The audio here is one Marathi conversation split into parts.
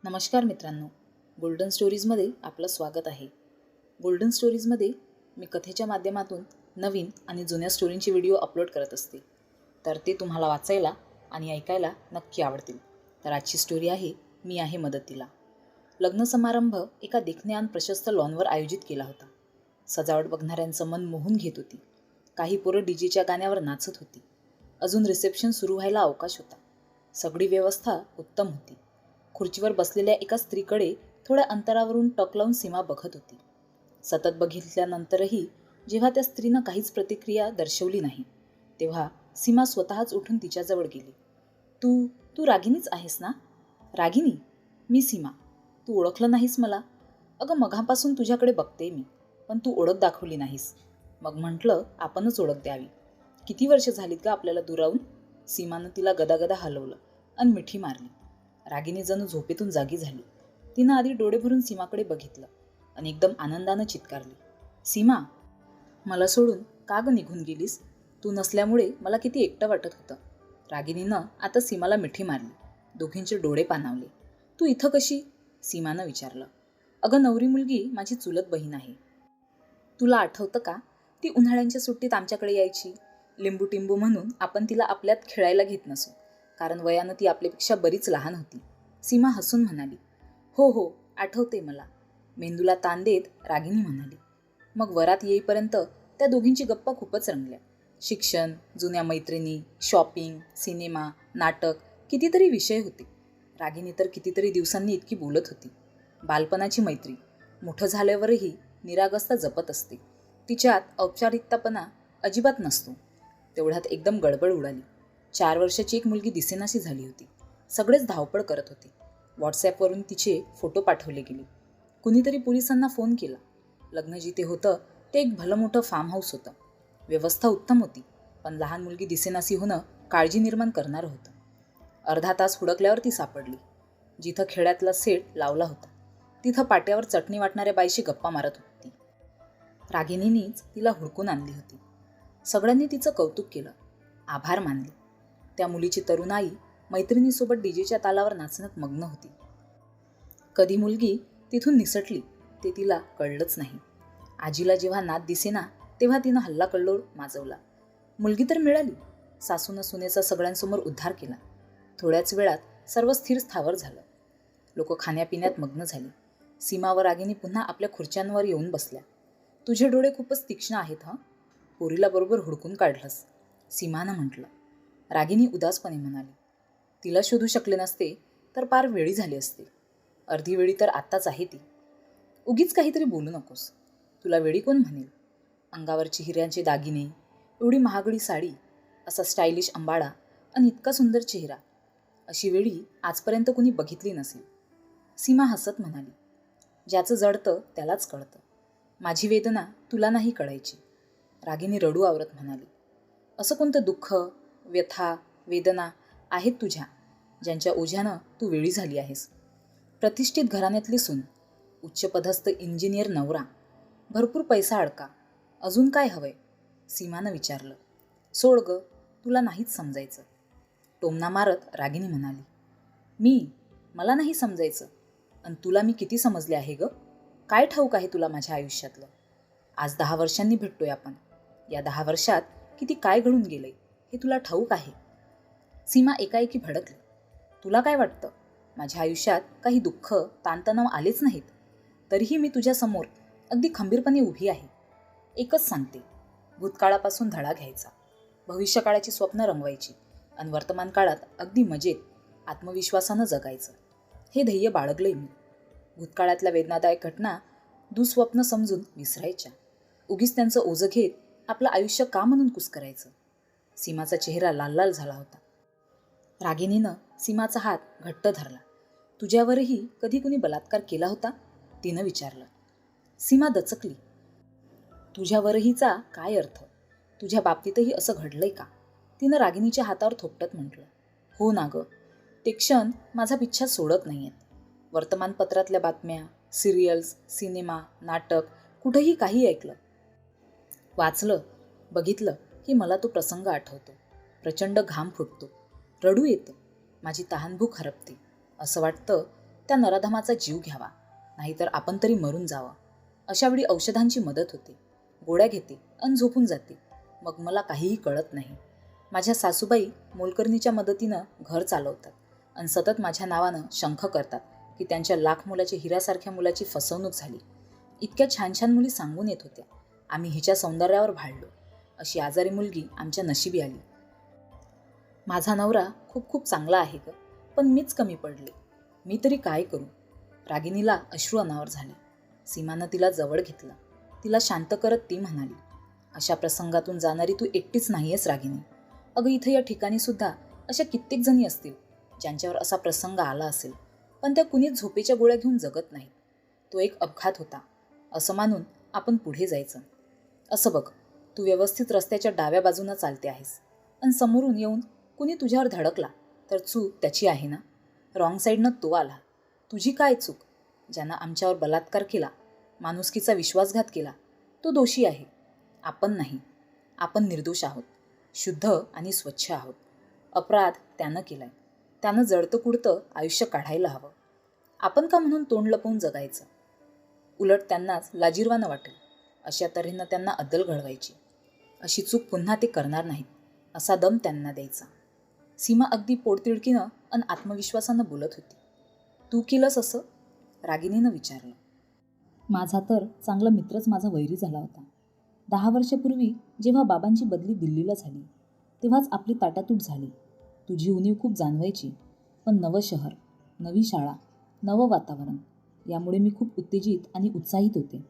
नमस्कार मित्रांनो, गोल्डन स्टोरीजमध्ये आपलं स्वागत आहे. गोल्डन स्टोरीजमध्ये मी कथेच्या माध्यमातून नवीन आणि जुन्या स्टोरींचे व्हिडिओ अपलोड करत असते. तर ते तुम्हाला वाचायला आणि ऐकायला नक्की आवडतील. तर आजची स्टोरी आहे मी आहे मदतीला. लग्न समारंभ एका देखण्या आणि प्रशस्त लॉनवर आयोजित केला होता. सजावट बघणाऱ्यांचं मन मोहून घेत होती. काही पोरं डीजेच्या गाण्यावर नाचत होती. अजून रिसेप्शन सुरू व्हायला अवकाश होता. सगळी व्यवस्था उत्तम होती. खुर्चीवर बसलेल्या एका स्त्रीकडे थोड्या अंतरावरून टक लावून सीमा बघत होती. सतत बघितल्यानंतरही जेव्हा त्या स्त्रीनं काहीच प्रतिक्रिया दर्शवली नाही, तेव्हा सीमा स्वतःच उठून तिच्याजवळ गेली. तू तू रागिनीच आहेस ना? रागिनी, मी सीमा. तू ओळखलं नाहीस मला? अगं, मघापासून तुझ्याकडे बघते मी, पण तू ओळख दाखवली नाहीस. मग म्हटलं आपणच ओळख द्यावी. किती वर्ष झालीत का आपल्याला दुरावून? सीमानं तिला गदागदा हलवलं आणि मिठी मारली. रागिनी जणू झोपेतून जागी झाली. तिनं आधी डोळे भरून सीमाकडे बघितलं आणि एकदम आनंदानं चित्कारली, सीमा, मला सोडून का ग निघून गेलीस? तू नसल्यामुळे मला किती एकटं वाटत होतं. रागिनीनं आता सीमाला मिठी मारली. दोघींचे डोळे पाणावले. तू इथं कशी? सीमानं विचारलं. अगं, नवरी मुलगी माझी चुलत बहीण आहे. तुला आठवतं का? ती उन्हाळ्यांच्या सुट्टीत आमच्याकडे यायची. लिंबू टिंबू म्हणून आपण तिला आपल्यात खेळायला घेत नसू, कारण वयानं ती आपल्यापेक्षा बरीच लहान होती. सीमा हसून म्हणाली. हो हो, आठवते मला. मेंदूला ताण देत रागिनी म्हणाली. मग वरात येईपर्यंत त्या दोघींची गप्पा खूपच रंगल्या. शिक्षण, जुन्या मैत्रिणी, शॉपिंग, सिनेमा, नाटक, कितीतरी विषय होते. रागिनी तर कितीतरी दिवसांनी इतकी बोलत होती. बालपणाची मैत्री मोठं झाल्यावरही निरागसता जपत असते. तिच्यात औपचारिकतापणा अजिबात नसतो. तेवढ्यात एकदम गडबड उडाली. 4 वर्षाची एक मुलगी दिसेनाशी झाली होती. सगळेच धावपळ करत होते. व्हॉट्सॲपवरून तिचे फोटो पाठवले गेले. कुणीतरी पोलिसांना फोन केला. लग्न जिथे होतं ते एक भलं मोठं फार्म हाऊस होतं. व्यवस्था उत्तम होती, पण लहान मुलगी दिसेनाशी होणं काळजी निर्माण करणारं होतं. अर्धा तास हुडकल्यावर ती सापडली. जिथं खेड्यातला सेट लावला होता तिथं पाट्यावर चटणी वाटणाऱ्या बाईशी गप्पा मारत होती. रागिनीनीच तिला हुडकून आणली होती. सगळ्यांनी तिचं कौतुक केलं, आभार मानले. त्या मुलीची तरुण आई मैत्रिणीसोबत डीजेच्या तालावर नाचण्यात मग्न होती. कधी मुलगी तिथून निसटली ते तिला कळलंच नाही. आजीला जेव्हा नात दिसेना तेव्हा तिनं हल्ला कल्लोळ माजवला. मुलगी तर मिळाली. सासूनं सुनेचा सगळ्यांसमोर उद्धार केला. थोड्याच वेळात सर्व स्थिर स्थावर झालं. लोक खाण्यापिण्यात मग्न झाली. सीमा व रागिनी पुन्हा आपल्या खुर्च्यांवर येऊन बसल्या. तुझे डोळे खूपच तीक्ष्ण आहेत हं. पोरीला बरोबर हुडकून काढलंस, सीमानं म्हटलं. रागिनी उदासपणे म्हणाली. तिला शोधू शकले नसते तर पार वेळी झाली असते. अर्धी वेळी तर आत्ताच आहे ती. उगीच काहीतरी बोलू नकोस. तुला वेळी कोण म्हणेल? अंगावरचे हिऱ्यांचे दागिने, एवढी महागडी साडी, असा स्टायलिश अंबाडा आणि इतका सुंदर चेहरा, अशी वेळी आजपर्यंत कुणी बघितली नसेल. सीमा हसत म्हणाली. ज्याचं जडतं त्यालाच कळतं. माझी वेदना तुला नाही कळायची. रागिनी रडू आवरत म्हणाली. असं कोणतं दुःख, व्यथा, वेदना आहेत तुझ्या, ज्यांच्या ओझ्यानं तू वेळी झाली आहेस? प्रतिष्ठित घराण्यातली सून, उच्चपदस्थ इंजिनियर नवरा, भरपूर पैसा अडका, अजून काय हवंय? सीमानं विचारलं. सोड ग, तुला नाहीच समजायचं, टोमणा मारत रागिनी म्हणाली. मला नाही समजायचं, आणि तुला मी किती समजले आहे ग? काय ठाऊक आहे तुला माझ्या आयुष्यातलं? आज 10 वर्षांनी भेटतोय आपण. या 10 वर्षात किती काय घडून गेलंय हे तुला ठाऊक आहे? सीमा एकाएकी भडकली. तुला काय वाटतं, माझ्या आयुष्यात काही दुःख, ताणतणाव आलेच नाहीत? तरीही मी तुझ्यासमोर अगदी खंबीरपणे उभी आहे. एकच सांगते, भूतकाळापासून धडा घ्यायचा, भविष्यकाळाची स्वप्न रंगवायची आणि वर्तमान काळात अगदी मजेत, आत्मविश्वासानं जगायचं. हे ध्येय बाळगलंय मी. भूतकाळातल्या वेदनादायक घटना दुःस्वप्न समजून विसरायच्या. उगीच त्यांचं ओझं घेत आपलं आयुष्य का म्हणून कुस्करायचं? सीमाचा चेहरा लाल लाल झाला होता. रागिनीनं सीमाचा हात घट्ट धरला. तुझ्यावरही कधी कुणी बलात्कार केला होता? तिनं विचारलं. सीमा दचकली. तुझ्यावरहीचा काय अर्थ? तुझ्या बाबतीतही असं घडलंय का? तिनं रागिनीच्या हातावर थोपटत म्हटलं. हो ना गं, ते क्षण माझा पिच्छा सोडत नाहीयेत. वर्तमानपत्रातल्या बातम्या, सिरियल्स, सिनेमा, नाटक, कुठंही काही ऐकलं, वाचलं, बघितलं की मला तो प्रसंग आठवतो. प्रचंड घाम फुटतो, रडू येतं, माझी तहानभूक हरपते. असं वाटतं त्या नराधमाचा जीव घ्यावा, नाहीतर आपण तरी मरून जावं. अशावेळी औषधांची मदत होते. गोळ्या घेते अन झोपून जाते. मग मला काहीही कळत नाही. माझ्या सासूबाई मोलकरणीच्या मदतीनं घर चालवतात आणि सतत माझ्या नावानं शंख करतात की त्यांच्या लाख मुलाच्या हिऱ्यासारख्या मुलाची फसवणूक झाली. इतक्या छान छान मुली सांगून येत होत्या. आम्ही हिच्या सौंदर्यावर भाळलो. अशी आजारी मुलगी आमच्या नशिबी आली. माझा नवरा खूप खूप चांगला आहे ग, पण मीच कमी पडले. मी तरी काय करू? रागिनीला अश्रू अनावर झाले. सीमानं तिला जवळ घेतलं. तिला शांत करत ती म्हणाली, अशा प्रसंगातून जाणारी तू एकटीच नाही आहेस रागिनी. अगं इथं या ठिकाणी सुद्धा अशा कित्येक जणी असतील ज्यांच्यावर असा प्रसंग आला असेल, पण त्या कुणीच झोपेच्या गोळ्या घेऊन जगत नाहीत. तो एक अपघात होता असं मानून आपण पुढे जायचं. असं बघ, तू व्यवस्थित रस्त्याच्या डाव्या बाजूनं चालते आहेस आणि समोरून येऊन कुणी तुझ्यावर धडकला तर चूक त्याची आहे ना. रॉंग साईडनं तो आला. तुझी काय चूक? ज्यानं आमच्यावर बलात्कार केला, माणुसकीचा विश्वासघात केला, तो दोषी आहे. आपण नाही. आपण निर्दोष आहोत, शुद्ध आणि स्वच्छ आहोत. अपराध त्यानं केलाय. त्यानं जडतं कुडतं आयुष्य काढायला हवं. आपण का म्हणून तोंड लपवून जगायचं? उलट त्यांनाच लाजिरवानं वाटेल. अशा तऱ्हेनं त्यांना अद्दल घडवायची. अशी चूक पुन्हा ते करणार नाहीत असा दम त्यांना द्यायचा. सीमा अगदी पोटतिडकीनं आणि आत्मविश्वासानं बोलत होती. तू केलंस असं? रागिनीनं विचारलं. माझा तर चांगला मित्रच माझा वैरी झाला होता. 10 वर्षापूर्वी जेव्हा बाबांची बदली दिल्लीला झाली तेव्हाच आपली ताटातूट झाली. तुझी उणीव खूप जाणवायची, पण नवं शहर, नवी शाळा, नवं वातावरण यामुळे मी खूप उत्तेजित आणि उत्साहित होते.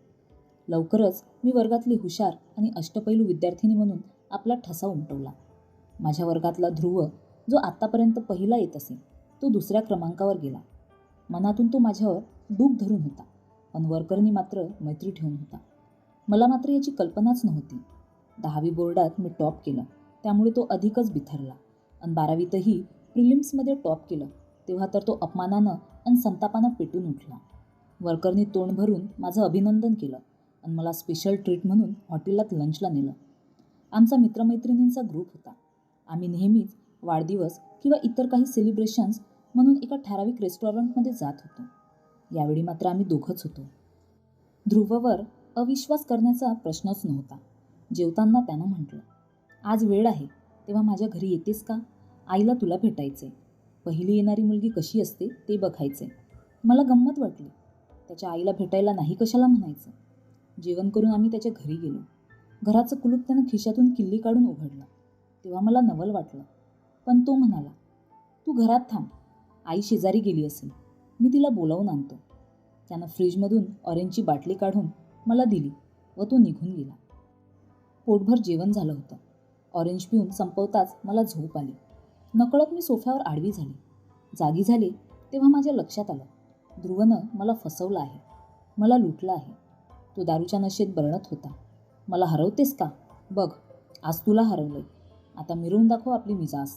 लवकरच मी वर्गातली हुशार आणि अष्टपैलू विद्यार्थिनी म्हणून आपला ठसा उमटवला. माझ्या वर्गातला ध्रुव, जो आत्तापर्यंत पहिला येत असे, तो दुसऱ्या क्रमांकावर गेला. मनातून तो माझ्यावर डूक धरून होता, पण वरकरणी मात्र मैत्री ठेवून होता. मला मात्र याची कल्पनाच नव्हती. 10वी बोर्डात मी टॉप केलं, त्यामुळे तो अधिकच बिथरला. आणि 12वीतही प्रिलिम्समध्ये टॉप केलं, तेव्हा तर तो अपमानानं आणि संतापानं पेटून उठला. वर्करनी तोंड भरून माझं अभिनंदन केलं आणि मला स्पेशल ट्रीट म्हणून हॉटेलात लंचला नेलं. आमचा मित्रमैत्रिणींचा ग्रुप होता. आम्ही नेहमीच वाढदिवस किंवा इतर काही सेलिब्रेशन्स म्हणून एका ठराविक रेस्टॉरंटमध्ये जात होतो. यावेळी मात्र आम्ही दोघंच होतो. ध्रुववर अविश्वास करण्याचा प्रश्नच नव्हता. जेवताना त्यानं म्हटलं, आज वेळ आहे तेव्हा माझ्या घरी येतेस का? आईला तुला भेटायचे. पहिली येणारी मुलगी कशी असते ते बघायचे. मला गंमत वाटली. त्याच्या आईला भेटायला नाही कशाला म्हणायचं. जेवण करून आम्ही त्याच्या घरी गेलो. घराचं कुलूप त्यानं खिशातून किल्ली काढून उघडलं. तेव्हा मला नवल वाटलं, पण तो म्हणाला, तू घरात थांब, आई शेजारी गेली असेल, मी तिला बोलावून आणतो. त्यानं फ्रीजमधून ऑरेंजची बाटली काढून मला दिली व तो निघून गेला. पोटभर जेवण झालं होतं. ऑरेंज पिऊन संपवताच मला झोप आली. नकळत मी सोफ्यावर आडवी झाली. जागी झाले तेव्हा माझ्या लक्षात आलं, ध्रुवनं मला फसवलं आहे, मला लुटलं आहे. तो दारूच्या नशेत बरळत होता. मला हरवतेस का? बघ, आज तुला हरवलंय. आता मिरवून दाखव आपली मिजाज.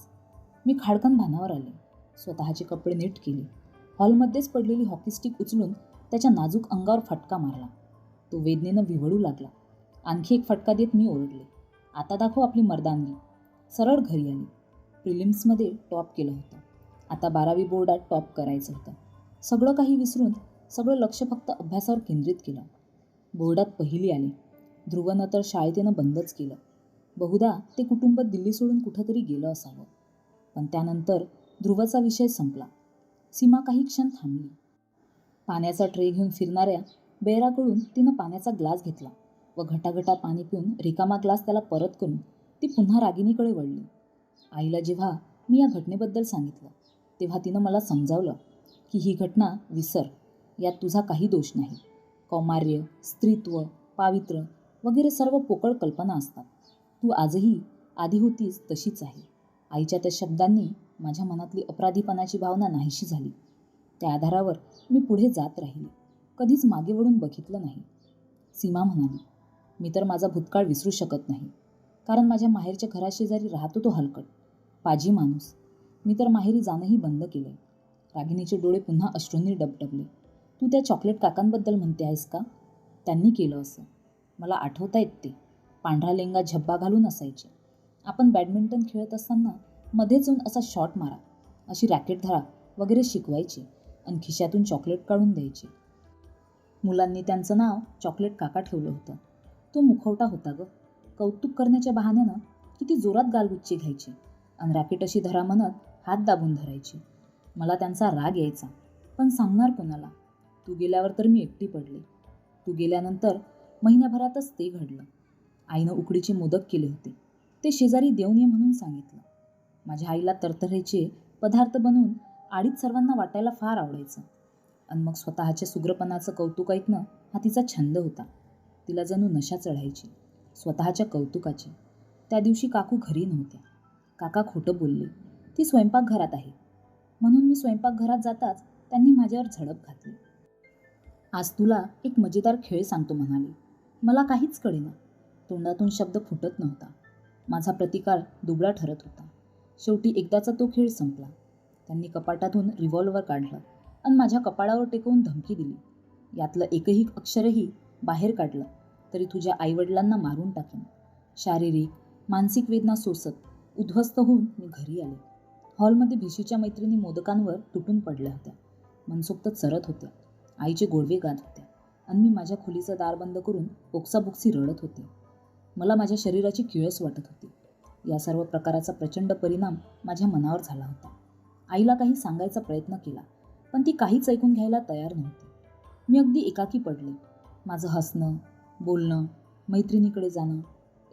मी खाडकन भानावर आले. स्वतःचे कपडे नीट केले. हॉलमध्येच पडलेली हॉकी स्टिक उचलून त्याच्या नाजूक अंगावर फटका मारला. तो वेदनेनं विव्हळू लागला. आणखी एक फटका देत मी ओरडले, आता दाखव आपली मर्दानगी. सरळ घरी आली. प्रिलिम्समध्ये टॉप केलं होतं. आता 12वी बोर्डात टॉप करायचं होतं. सगळं काही विसरून सगळं लक्ष फक्त अभ्यासावर केंद्रित केलं. बोर्डात पहिली आले. ध्रुवनं तर शाळेतेनं बंदच केलं. बहुधा ते कुटुंब दिल्ली सोडून कुठंतरी गेलं असावं. पण त्यानंतर ध्रुवचा विषय संपला. सीमा काही क्षण थांबली. पाण्याचा ट्रे घेऊन फिरणाऱ्या बेराकडून तिनं पाण्याचा ग्लास घेतला व घटाघटा पाणी पिऊन रिकामा ग्लास त्याला परत करून ती पुन्हा रागिनीकडे वळली. आईला जेव्हा मी या घटनेबद्दल सांगितलं तेव्हा तिनं मला समजावलं की ही घटना विसर, यात तुझा काही दोष नाही. कौमार्य, स्त्रीत्व, पावित्र्य वगैरे सर्व पोकळ कल्पना असतात. तू आजही आधी होतीस तशीच आहे. आईच्या त्या शब्दांनी माझ्या मनातली अपराधीपणाची भावना नाहीशी झाली. त्या आधारावर मी पुढे जात राहिले. कधीच मागे वळून बघितलं नाही. सीमा म्हणाली, मी तर माझा भूतकाळ विसरू शकत नाही, कारण माझ्या माहेरच्या घराशेजारी राहतो तो हलकट, पाजी माणूस. मी तर माहेरी जाणंही बंद केलंय. रागिनीचे डोळे पुन्हा अश्रूंनी डबडबले. तू त्या चॉकलेट काकांबद्दल म्हणते आहेस का? त्यांनी केलं असं. मला आठवतायत ते. पांढरा लेंगा झब्बा घालून असायचे. आपण बॅडमिंटन खेळत असताना मध्येच येऊन असा शॉट मारा, अशी रॅकेट धरा वगैरे शिकवायची. आणि खिशातून चॉकलेट काढून द्यायचे. मुलांनी त्यांचं नाव चॉकलेट काका ठेवलं होतं. तो मुखवटा होता गं. कौतुक करण्याच्या बहाण्यानं किती जोरात गालगुच्चे घ्यायचे आणि रॅकेट अशी धरा म्हणत हात दाबून धरायचे. मला त्यांचा राग यायचा, पण सांगणार कोणाला? तू गेल्यावर तर मी एकटी पडले. तू गेल्यानंतर महिन्याभरातच ते घडलं. आईनं उकडीचे मोदक केले होते. ते शेजारी देऊन ये म्हणून सांगितलं. माझ्या आईला तरतऱ्हेचे पदार्थ बनवून आडीत सर्वांना वाटायला फार आवडायचं. आणि मग स्वतःच्या सुग्रपणाचं कौतुक ऐकणं हा तिचा छंद होता. तिला जणू नशा चढायची स्वतःच्या कौतुकाची. त्या दिवशी काकू घरी नव्हत्या. काका खोटं बोलले. ती स्वयंपाकघरात आहे म्हणून मी स्वयंपाकघरात जाताच त्यांनी माझ्यावर झडप घातली. आज तुला एक मजेदार खेळ सांगतो म्हणाले. मला काहीच कळेना. तोंडातून शब्द फुटत नव्हता. माझा प्रतिकार दुबळा ठरत होता. शेवटी एकदाचा तो खेळ संपला. त्यांनी कपाटातून रिव्हॉल्वर काढलं आणि माझ्या कपाळावर टेकवून धमकी दिली. यातलं एकही अक्षरही बाहेर काढलं तरी तुझ्या आईवडिलांना मारून टाकेन. शारीरिक मानसिक वेदना सोसत उद्ध्वस्त होऊन मी घरी आले. हॉलमध्ये भिशीच्या मैत्रिणी मोदकांवर तुटून पडल्या होत्या. मनसोक्त चरत होत्या. आईचे गोडवे गात होत्या आणि मी माझ्या खोलीचं दार बंद करून ओक्साबोक्सी रडत होते. मला माझ्या शरीराची किळस वाटत होती. या सर्व प्रकाराचा प्रचंड परिणाम माझ्या मनावर झाला होता. आईला काही सांगायचा प्रयत्न केला, पण ती काहीच ऐकून घ्यायला तयार नव्हती. मी अगदी एकाकी पडले. माझं हसणं, बोलणं, मैत्रिणीकडे जाणं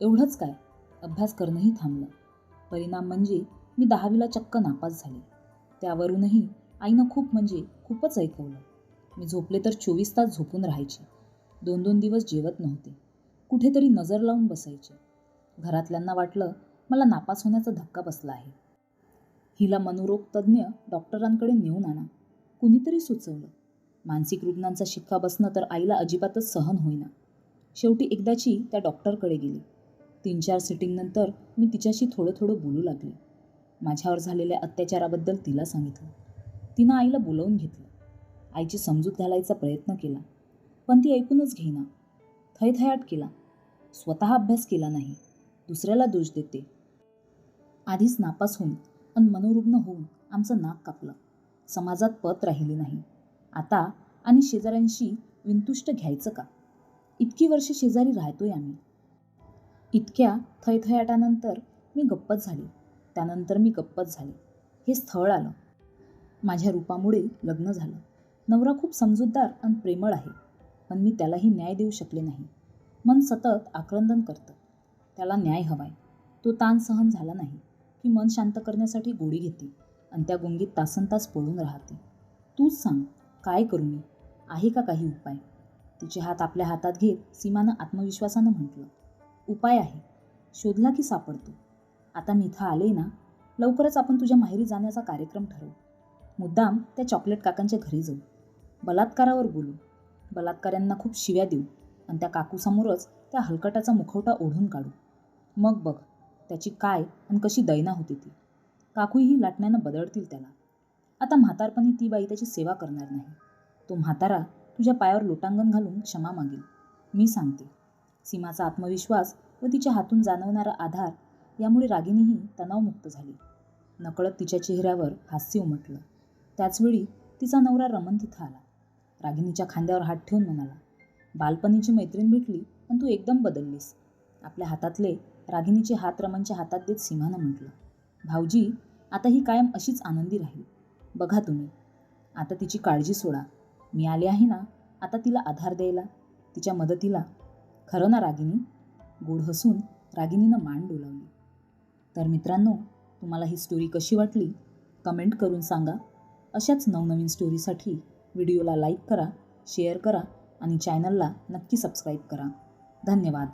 एवढंच काय, अभ्यास करणंही थांबलं. परिणाम म्हणजे मी 10वीला चक्क नापास झाले. त्यावरूनही आईनं खूप म्हणजे खूपच ऐकवलं. मी झोपले तर 24 तास झोपून राहायचे. 2-2 दिवस जेवत नव्हते. कुठेतरी नजर लावून बसायचे. घरातल्यांना वाटलं मला नापास होण्याचा धक्का बसला आहे. हिला मनोरोग तज्ज्ञ डॉक्टरांकडे नेऊन आणा. कुणीतरी सुचवलं. मानसिक रुग्णांचा शिक्का बसणं तर आईला अजिबातच सहन होईना. शेवटी एकदाची त्या डॉक्टरकडे गेली. 3-4 सिटिंगनंतर मी तिच्याशी थोडं थोडं बोलू लागले. माझ्यावर झालेल्या अत्याचाराबद्दल तिला सांगितलं. तिनं आईला बोलावून घेतलं. आईची समजूत घालायचा प्रयत्न केला, पण ती ऐकूनच घेईना. थैथयाट केला. स्वतः अभ्यास केला नाही, दुसऱ्याला दोष देते. आधीच नापास होऊन आणि मनोरुग्ण होऊन आमचं नाक कापलं. समाजात पत राहिली नाही. आता आणि शेजाऱ्यांशी विंतुष्ट घ्यायचं का? इतकी वर्ष शेजारी राहतोय आम्ही. इतक्या थैथयाटानंतर मी गप्पच झाले. त्यानंतर मी गप्पच झाले. हे स्थळ आलं. माझ्या रूपामुळे लग्न झालं. नवरा खूप समजूतदार आणि प्रेमळ आहे, पण मी त्यालाही न्याय देऊ शकले नाही. मन सतत आक्रंदन करतं. त्याला न्याय हवाय. तो ताण सहन झाला नाही की मन शांत करण्यासाठी गोळी घेते आणि त्या गुंगीत तासनतास पडून राहते. तूच सांग, काय करू मी? आहे का काही उपाय? तिचे हात आपल्या हातात घेत सीमानं आत्मविश्वासानं म्हटलं, उपाय आहे. शोधला की सापडतो. आता मी इथं आले ना, लवकरच आपण तुझ्या माहेरी जाण्याचा कार्यक्रम ठरवू. मुद्दाम त्या चॉकलेट काकांच्या घरी जाऊ. बलात्कारावर बोलू. बलात्काऱ्यांना खूप शिव्या देऊ आणि त्या काकूसमोरच त्या हलकटाचा मुखवटा ओढून काढू. मग बघ त्याची काय आणि कशी दैना होती ती. काकूही लाटण्यानं बदळतील त्याला. आता म्हातारपणी ती बाई त्याची सेवा करणार नाही. तो म्हातारा तुझ्या पायावर लोटांगण घालून क्षमा मागेल. मी सांगते. सीमाचा आत्मविश्वास व तिच्या हातून जाणवणारा आधार यामुळे रागिनीही तणावमुक्त झाली. नकळत तिच्या चेहऱ्यावर हास्य उमटलं. त्याचवेळी तिचा नवरा रमण तिथं आला. रागिनीच्या खांद्यावर हात ठेवून म्हणाला, बालपणीची मैत्रीण भेटली पण तू एकदम बदललीस. आपल्या हातातले रागिनीचे हात रमणच्या हातात देत सीमानं म्हटलं, भाऊजी आता ही कायम अशीच आनंदी राहील. बघा तुम्ही. आता तिची काळजी सोडा. मी आले आहे ना आता तिला आधार द्यायला, तिच्या मदतीला. खरं ना रागिनी? गोड हसून रागिनीनं मान डोलावली. तर मित्रांनो, तुम्हाला ही स्टोरी कशी वाटली कमेंट करून सांगा. अशाच नवनवीन स्टोरीसाठी व्हिडिओला लाईक करा, शेअर करा आणि चॅनलला नक्की सबस्क्राईब करा. धन्यवाद.